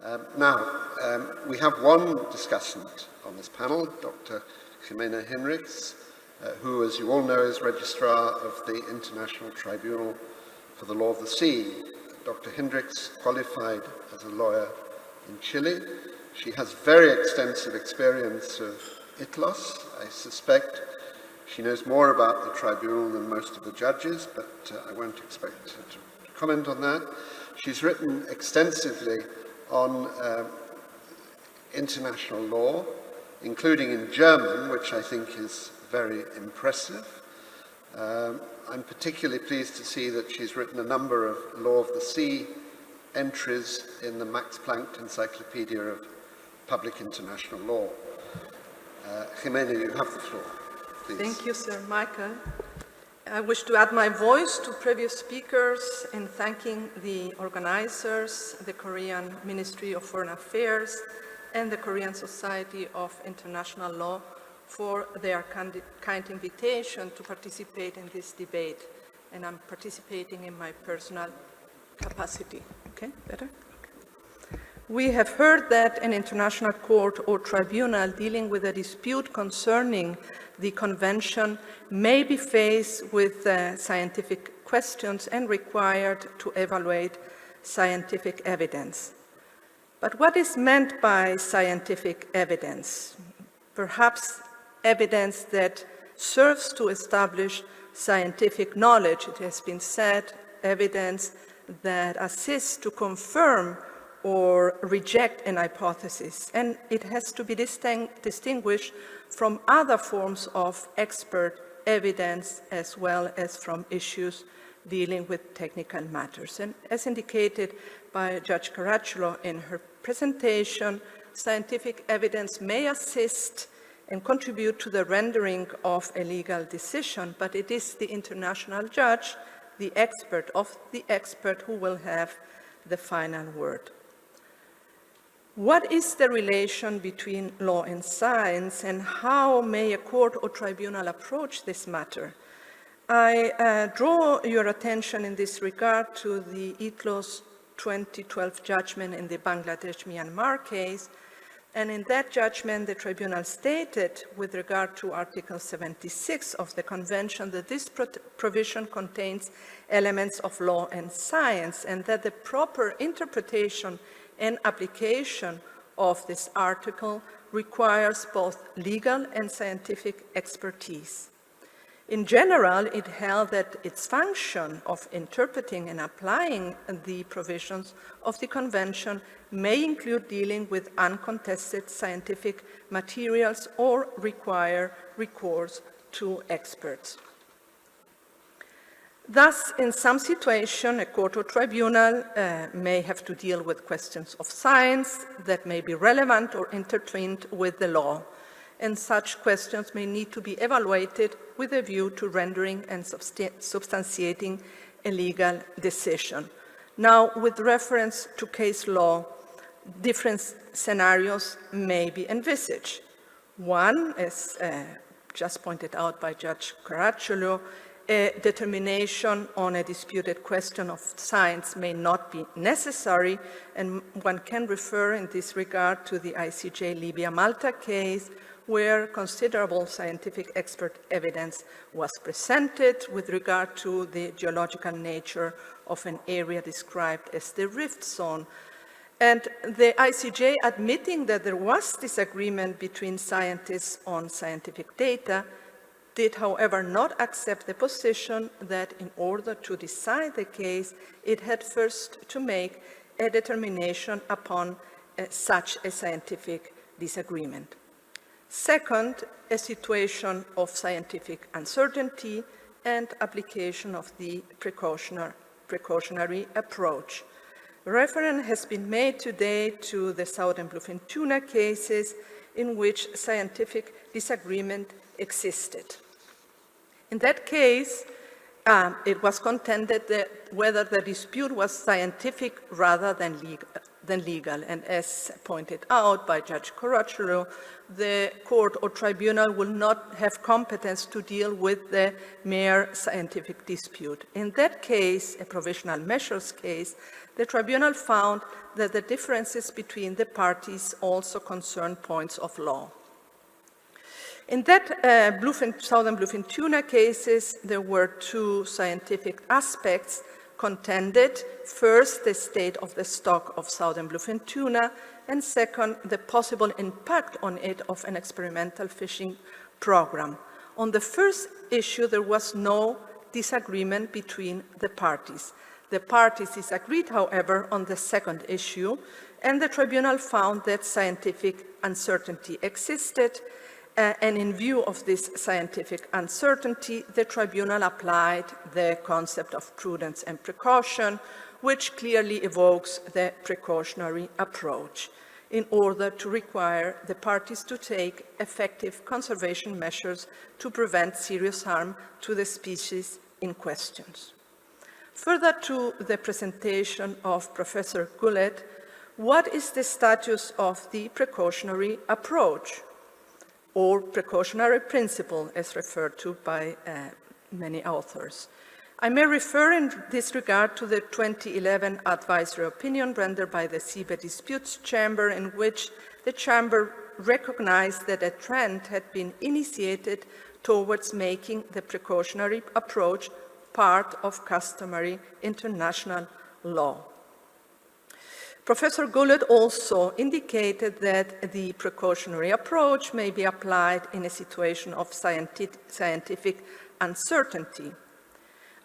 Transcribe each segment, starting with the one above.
We have one discussant on this panel, Dr. Ximena HINRICHS, who, as you all know, is Registrar of the International Tribunal for the Law of the Sea. Dr. HINRICHS qualified as a lawyer in Chile. She has very extensive experience of ICLS. I suspect she knows more about the tribunal than most of the judges, but I won't expect her to comment on that. She's written extensively on international law, including in German, which I think is very impressive. I'm particularly pleased to see that she's written a number of Law of the Sea entries in the Max Planck Encyclopedia of Public International Law. Ximena, you have the floor, please. Thank you, Sir Michael. I wish to add my voice to previous speakers in thanking the organizers, the Korean Ministry of Foreign Affairs, and the Korean Society of International Law for their kind invitation to participate in this debate. And I'm participating in my personal capacity. Okay, better? Okay. We have heard that an international court or tribunal dealing with a dispute concerning the convention may be faced with scientific questions and required to evaluate scientific evidence. But what is meant by scientific evidence? Perhaps evidence that serves to establish scientific knowledge. It has been said, evidence that assists to confirm or reject an hypothesis, and it has to be distinguished from other forms of expert evidence as well as from issues dealing with technical matters. And as indicated by Judge CARACCIOLO in her presentation, scientific evidence may assist and contribute to the rendering of a legal decision, but it is the international judge, the expert of the expert, who will have the final word. What is the relation between law and science, and how may a court or tribunal approach this matter? I draw your attention in this regard to the ICLS 2012 judgment in the Bangladesh-Myanmar case, and in that judgment the tribunal stated with regard to Article 76 of the Convention that this provision contains elements of law and science, and that the proper interpretation and application of this article requires both legal and scientific expertise. In general, it held that its function of interpreting and applying the provisions of the Convention may include dealing with uncontested scientific materials or require recourse to experts. Thus, in some situations, a court or tribunal may have to deal with questions of science that may be relevant or intertwined with the law, and such questions may need to be evaluated with a view to rendering and substantiating a legal decision. Now, with reference to case law, different scenarios may be envisaged. One, as just pointed out by Judge CARACCIOLO, a determination on a disputed question of science may not be necessary, and one can refer in this regard to the ICJ Libya-Malta case, where considerable scientific expert evidence was presented with regard to the geological nature of an area described as the rift zone. And the ICJ, admitting that there was disagreement between scientists on scientific data, did, however, not accept the position that in order to decide the case, it had first to make a determination upon such a scientific disagreement. Second, a situation of scientific uncertainty and application of the precautionary approach. Reference has been made today to the southern bluefin tuna cases in which scientific disagreement existed. In that case, it was contended that whether the dispute was scientific rather than than legal. And as pointed out by Judge CARACCIOLO, the court or tribunal will not have competence to deal with the mere scientific dispute. In that case, a provisional measures case, the tribunal found that the differences between the parties also concern points of law. In that southern bluefin tuna cases, there were two scientific aspects contended. First, the state of the stock of southern bluefin tuna, and second, the possible impact on it of an experimental fishing program. On the first issue, there was no disagreement between the parties. The parties disagreed, however, on the second issue, and the tribunal found that scientific uncertainty existed, and in view of this scientific uncertainty, the tribunal applied the concept of prudence and precaution, which clearly evokes the precautionary approach, in order to require the parties to take effective conservation measures to prevent serious harm to the species in question. Further to the presentation of Professor GULLETT, what is the status of the precautionary approach, or precautionary principle, as referred to by many authors? I may refer in this regard to the 2011 advisory opinion rendered by the Seabed Disputes Chamber, in which the Chamber recognized that a trend had been initiated towards making the precautionary approach part of customary international law. Professor GULLETT also indicated that the precautionary approach may be applied in a situation of scientific uncertainty.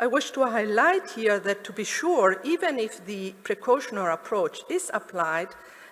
I wish to highlight here that, to be sure, even if the precautionary approach is applied,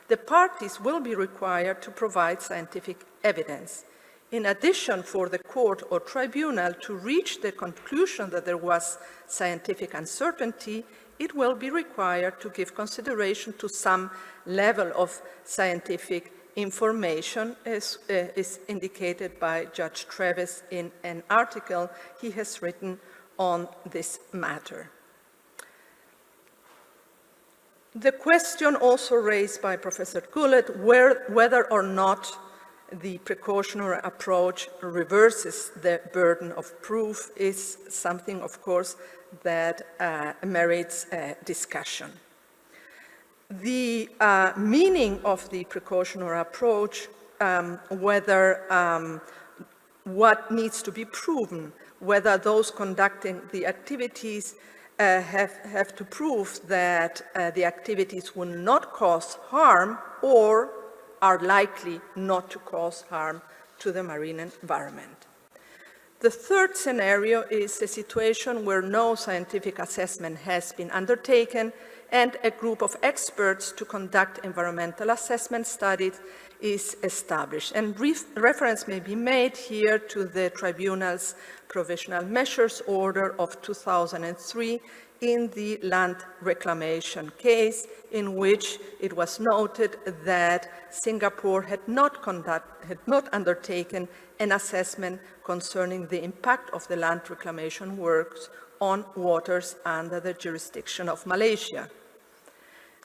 the parties will be required to provide scientific evidence. In addition, for the court or tribunal to reach the conclusion that there was scientific uncertainty, it will be required to give consideration to some level of scientific information, as is indicated by Judge Travis in an article he has written on this matter. The question also raised by Professor GULLETT, whether or not the precautionary approach reverses the burden of proof, is something, of course, that merits discussion. The meaning of the precautionary approach, what needs to be proven, whether those conducting the activities have to prove that the activities will not cause harm or are likely not to cause harm to the marine environment. The third scenario is a situation where no scientific assessment has been undertaken and a group of experts to conduct environmental assessment studies is established. And reference may be made here to the Tribunal's Provisional Measures Order of 2003 in the land reclamation case, in which it was noted that Singapore had not undertaken an assessment concerning the impact of the land reclamation works on waters under the jurisdiction of Malaysia.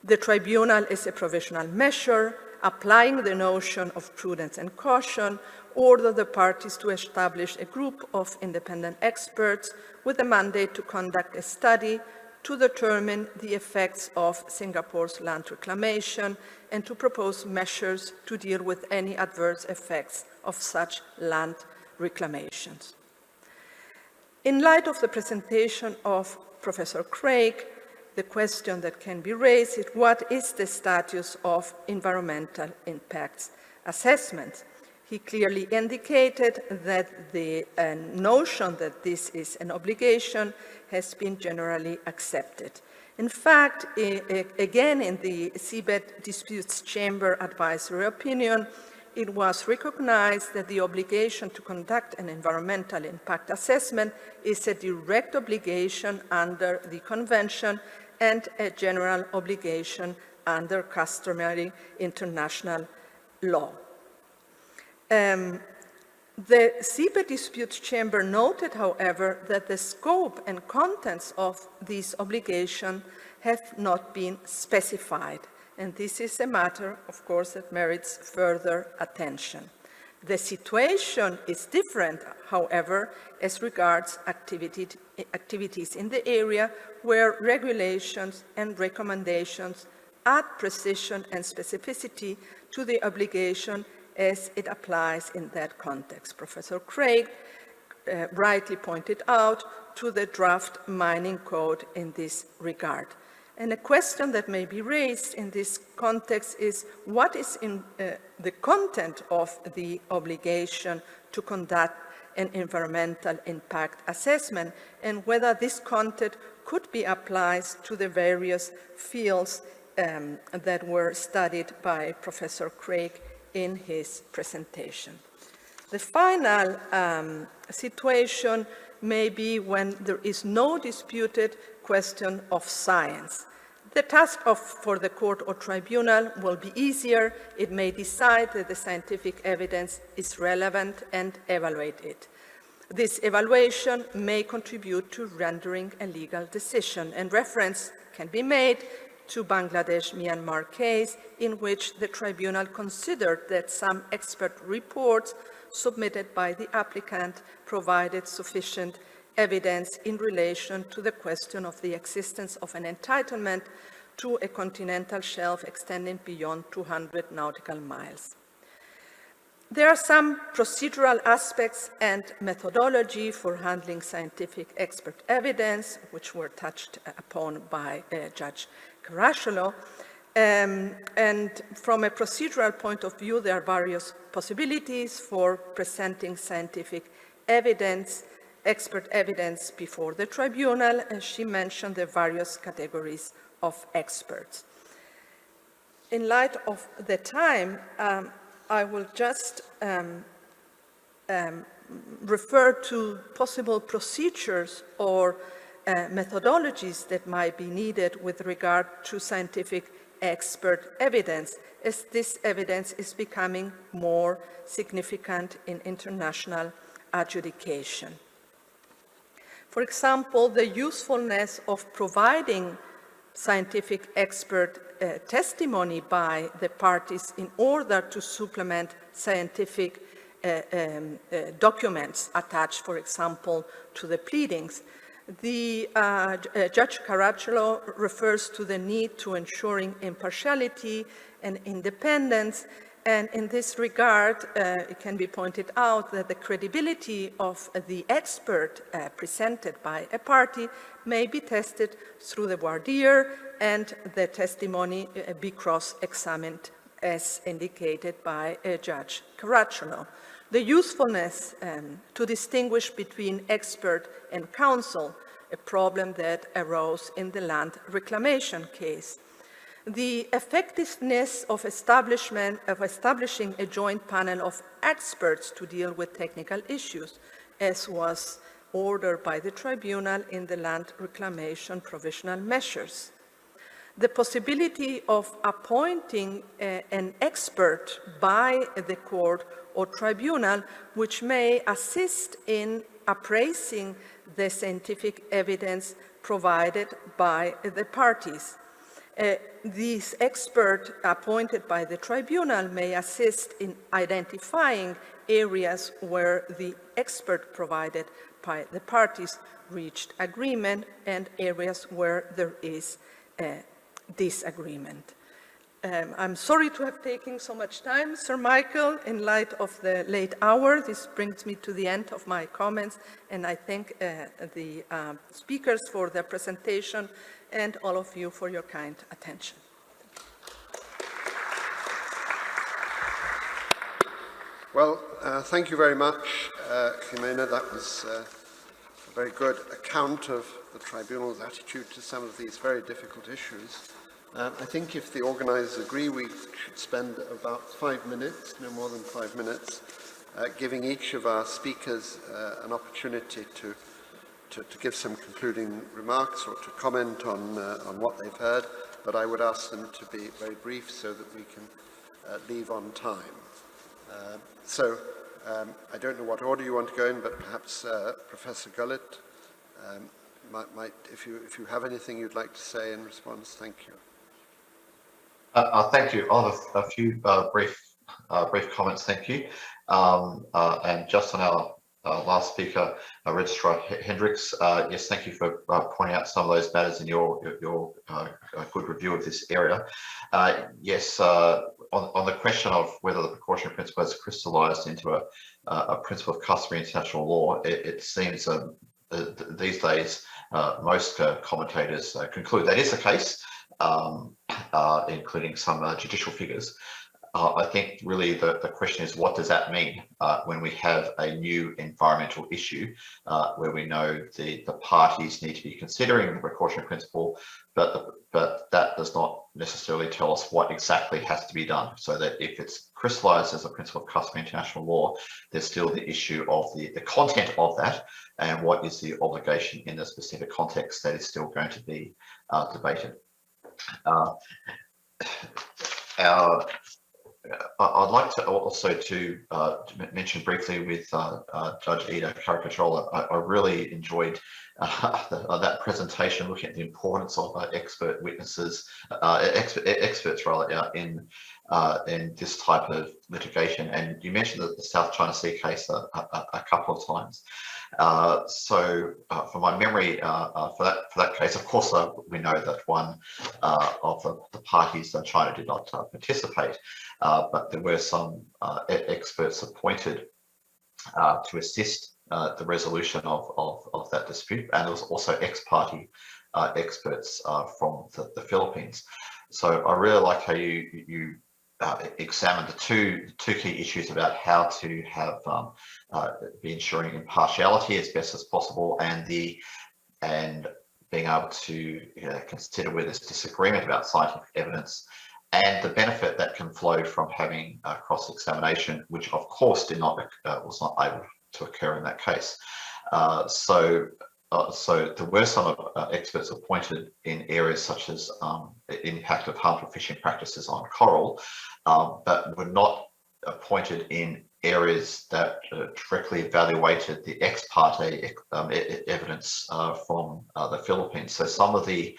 The tribunal, as a provisional measure, applying the notion of prudence and caution, ordered the parties to establish a group of independent experts with a mandate to conduct a study to determine the effects of Singapore's land reclamation and to propose measures to deal with any adverse effects of such land reclamations. In light of the presentation of Professor CRAIK, the question that can be raised is, what is the status of environmental impacts assessment? He clearly indicated that the notion that this is an obligation has been generally accepted. In fact, again, in the Seabed Disputes Chamber advisory opinion, it was recognized that the obligation to conduct an environmental impact assessment is a direct obligation under the Convention and a general obligation under customary international law. The Seabed Disputes Chamber noted, however, that the scope and contents of these obligations have not been specified, and this is a matter, of course, that merits further attention. The situation is different, however, as regards activities in the area where regulations and recommendations add precision and specificity to the obligation as it applies in that context. Professor CRAIK rightly pointed out to the draft mining code in this regard. And a question that may be raised in this context is what is in the content of the obligation to conduct an environmental impact assessment, and whether this content could be applied to the various fields that were studied by Professor CRAIK in his presentation. The final situation may be when there is no disputed question of science. The task for the court or tribunal will be easier. It may decide that the scientific evidence is relevant and evaluate it. This evaluation may contribute to rendering a legal decision, and reference can be made to Bangladesh-Myanmar case, in which the tribunal considered that some expert reports submitted by the applicant provided sufficient evidence in relation to the question of the existence of an entitlement to a continental shelf extending beyond 200 nautical miles. There are some procedural aspects and methodology for handling scientific expert evidence, which were touched upon by Judge CARACCIOLO. And from a procedural point of view, there are various possibilities for presenting scientific evidence, expert evidence before the tribunal, and she mentioned the various categories of experts. In light of the time, I will just refer to possible procedures or methodologies that might be needed with regard to scientific expert evidence, as this evidence is becoming more significant in international adjudication. For example, the usefulness of providing scientific expert testimony by the parties in order to supplement scientific documents attached, for example, to the pleadings. Judge CARACCIOLO refers to the need to ensuring impartiality and independence, and in this regard, it can be pointed out that the credibility of the expert presented by a party may be tested through the voir dire and the testimony be cross-examined as indicated by Judge CARACCIOLO. The usefulness to distinguish between expert and counsel, a problem that arose in the land reclamation case. The effectiveness of establishing a joint panel of experts to deal with technical issues, as was ordered by the tribunal in the land reclamation provisional measures. The possibility of appointing an expert by the court or tribunal, which may assist in appraising the scientific evidence provided by the parties. This expert appointed by the tribunal may assist in identifying areas where the expert provided by the parties reached agreement and areas where there is disagreement. I'm sorry to have taken so much time, Sir Michael. In light of the late hour, this brings me to the end of my comments, and I thank the speakers for their presentation and all of you for your kind attention. Well, thank you very much, Ximena. That was a very good account of the tribunal's attitude to some of these very difficult issues. I think if the organizers agree, we should spend about 5 minutes, no more than 5 minutes, giving each of our speakers an opportunity to give some concluding remarks or to comment on what they've heard, but I would ask them to be very brief so that we can leave on time. I don't know what order you want to go in, but perhaps Professor GULLETT might, if you have anything you'd like to say in response, thank you. Thank you. I'll have a few brief comments. Thank you. And just on our last speaker, Registrar HINRICHS, yes, thank you for pointing out some of those matters in your good review of this area. Yes, on the question of whether the precautionary principle has crystallised into a principle of customary international law, it seems these days most commentators conclude that is the case. Including some judicial figures. I think really the question is, what does that mean when we have a new environmental issue where we know the parties need to be considering the precautionary principle, but that does not necessarily tell us what exactly has to be done. So that if it's crystallised as a principle of customary international law, there's still the issue of the content of that and what is the obligation in the specific context that is still going to be debated. I'd like to also mention briefly with Judge Ida CARACCIOLO. I really enjoyed that presentation, looking at the importance of expert witnesses, experts rather, in this type of litigation. And you mentioned the South China Sea case a couple of times. For my memory, for that case, of course, we know that one of the parties, China, did not participate, but there were some experts appointed to assist the resolution of that dispute, and there was also ex-party experts from the Philippines. So I really like how you examined the two key issues about how to have be ensuring impartiality as best as possible, and being able to consider where there's disagreement about scientific evidence, and the benefit that can flow from having cross-examination, which of course was not able to occur in that case. So there were some experts appointed in areas such as impact of harmful fishing practices on coral, but were not appointed in areas that directly evaluated the ex parte evidence from the Philippines. So some of the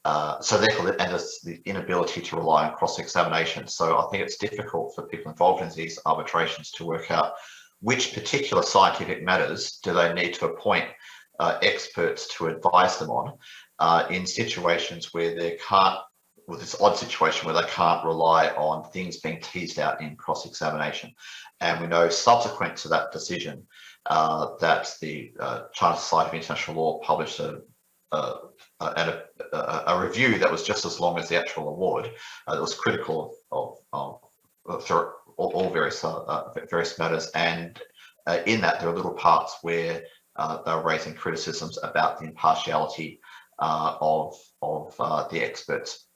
so therefore, and it's the inability to rely on cross-examination. So I think it's difficult for people involved in these arbitrations to work out which particular scientific matters do they need to appoint experts to advise them on in situations where they can't, with this odd situation where they can't rely on things being teased out in cross-examination. And we know subsequent to that decision that the China Society of International Law published a review that was just as long as the actual award. It was critical of all various matters, and in that there are little parts where they were raising criticisms about the impartiality of the experts.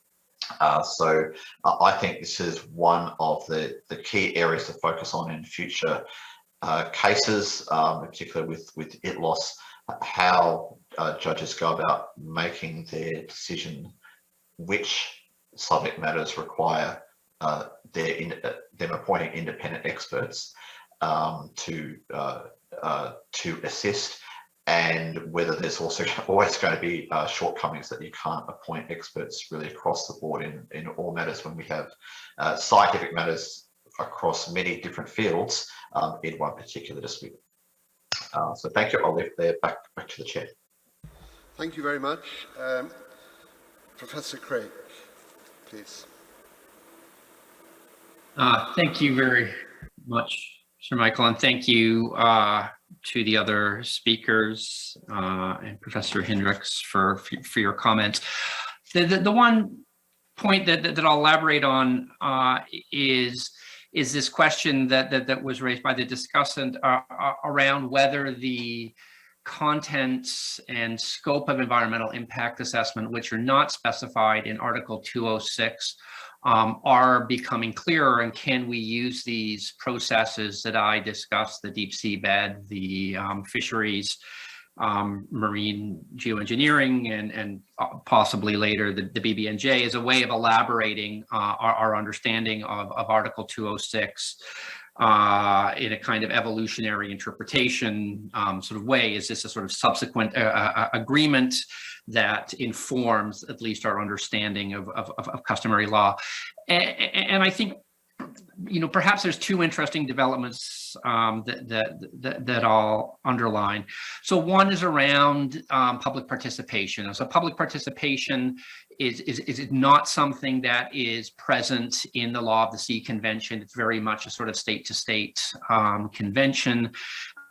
So I think this is one of the key areas to focus on in future cases, in particular with ICLS, how judges go about making their decision which subject matters require them appointing independent experts to assist, and whether there's also always going to be shortcomings that you can't appoint experts really across the board in all matters when we have scientific matters across many different fields in one particular dispute. So thank you. I'll leave it there. Back to the chair. Thank you very much. Professor CRAIK, please. Thank you very much, Sir Michael, and thank you to the other speakers and Professor HINRICHS for your comments. The one point that I'll elaborate on is this question that was raised by the discussant around whether the contents and scope of environmental impact assessment, which are not specified in Article 206, are becoming clearer, and can we use these processes that I discussed, the deep sea bed, the fisheries, marine geoengineering, and possibly later the BBNJ, as a way of elaborating our understanding of Article 206 in a kind of evolutionary interpretation sort of way? Is this a sort of subsequent agreement that informs at least our understanding of customary law? And I think, you know, perhaps there's two interesting developments that I'll underline. So one is around public participation. So public participation is not something that is present in the Law of the Sea Convention. It's very much a sort of state-to-state convention.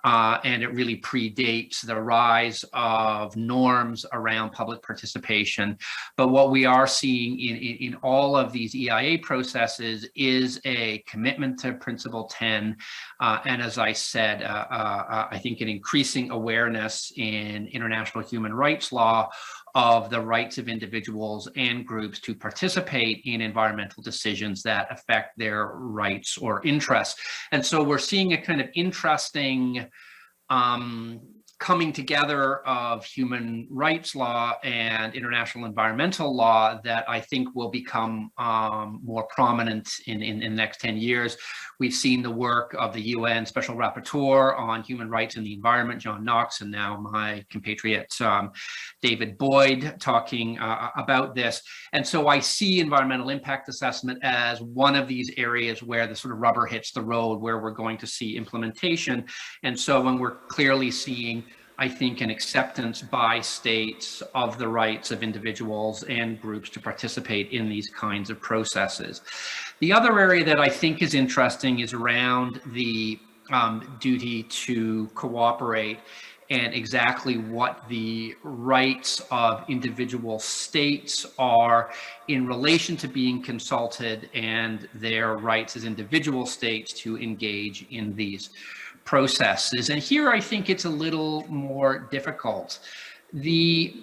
And it really predates the rise of norms around public participation. But what we are seeing in all of these EIA processes is a commitment to Principle 10. And as I said, I think an increasing awareness in international human rights law of the rights of individuals and groups to participate in environmental decisions that affect their rights or interests. And so we're seeing a kind of interesting coming together of human rights law and international environmental law that I think will become more prominent in the next 10 years. We've seen the work of the UN Special Rapporteur on Human Rights and the Environment, John Knox, and now my compatriot David Boyd talking about this. And so I see environmental impact assessment as one of these areas where the sort of rubber hits the road, where we're going to see implementation. And so when we're clearly seeing, I think, an acceptance by states of the rights of individuals and groups to participate in these kinds of processes. The other area that I think is interesting is around the duty to cooperate and exactly what the rights of individual states are in relation to being consulted and their rights as individual states to engage in these processes. And here I think it's a little more difficult. The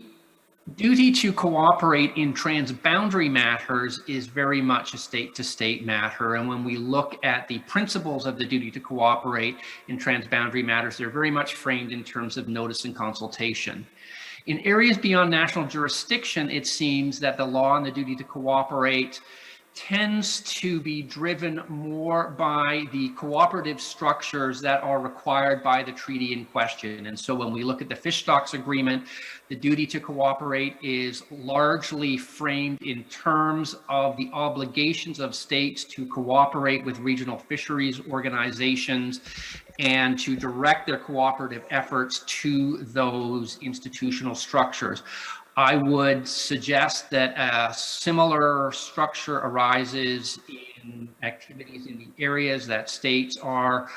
duty to cooperate in transboundary matters is very much a state-to-state matter. And when we look at the principles of the duty to cooperate in transboundary matters, they're very much framed in terms of notice and consultation. In areas beyond national jurisdiction, it seems that the law and the duty to cooperate tends to be driven more by the cooperative structures that are required by the treaty in question. And so when we look at the fish stocks agreement, the duty to cooperate is largely framed in terms of the obligations of states to cooperate with regional fisheries organizations and to direct their cooperative efforts to those institutional structures. I would suggest that a similar structure arises in activities in the areas that states are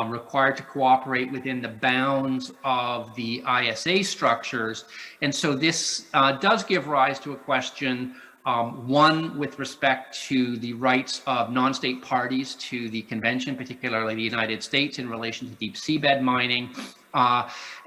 required to cooperate within the bounds of the ISA structures. And so this does give rise to a question, one with respect to the rights of non-state parties to the convention, particularly the United States in relation to deep seabed mining.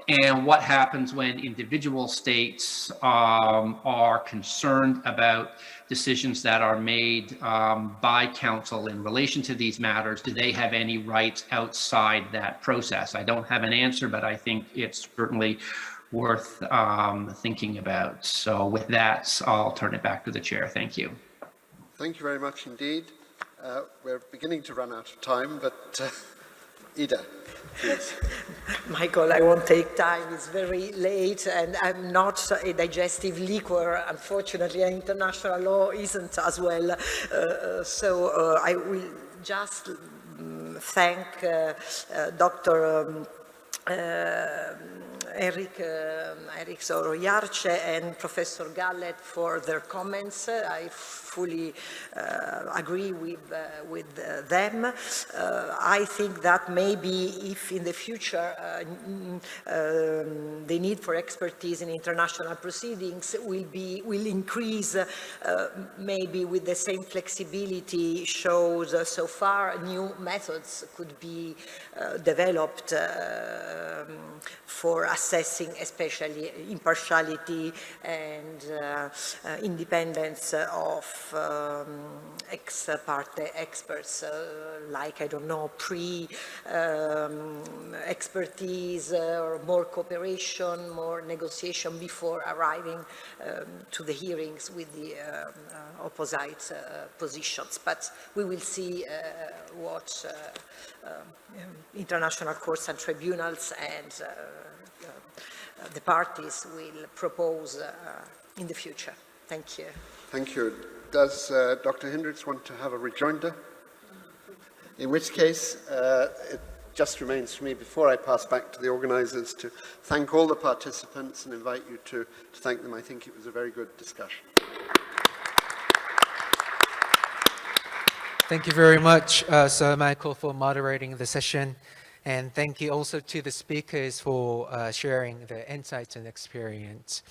And what happens when individual states are concerned about decisions that are made by council in relation to these matters? Do they have any rights outside that process? I don't have an answer, but I think it's certainly worth thinking about. So with that, I'll turn it back to the chair. Thank you. Thank you very much indeed. We're beginning to run out of time, but Ida, please. Michael, I won't take time. It's very late and I'm not a digestive liquor. Unfortunately, international law isn't as well. So I will just thank Dr. HINRICHS and Professor GULLETT for their comments. I fully agree with them. I think that maybe if in the future the need for expertise in international proceedings will increase, maybe with the same flexibility shows so far, new methods could be developed for assessing assessing especially impartiality and independence of ex parte experts, like, I don't know, expertise or more cooperation, more negotiation before arriving to the hearings with the opposite positions. But we will see what international courts and tribunals and the parties will propose in the future. Thank you. Thank you. Does Dr. Hinrichs want to have a rejoinder? In which case, it just remains for me, before I pass back to the organisers, to thank all the participants and invite you to thank them. I think it was a very good discussion. Thank you very much, Sir Michael, for moderating the session. And thank you also to the speakers for sharing their insights and experience.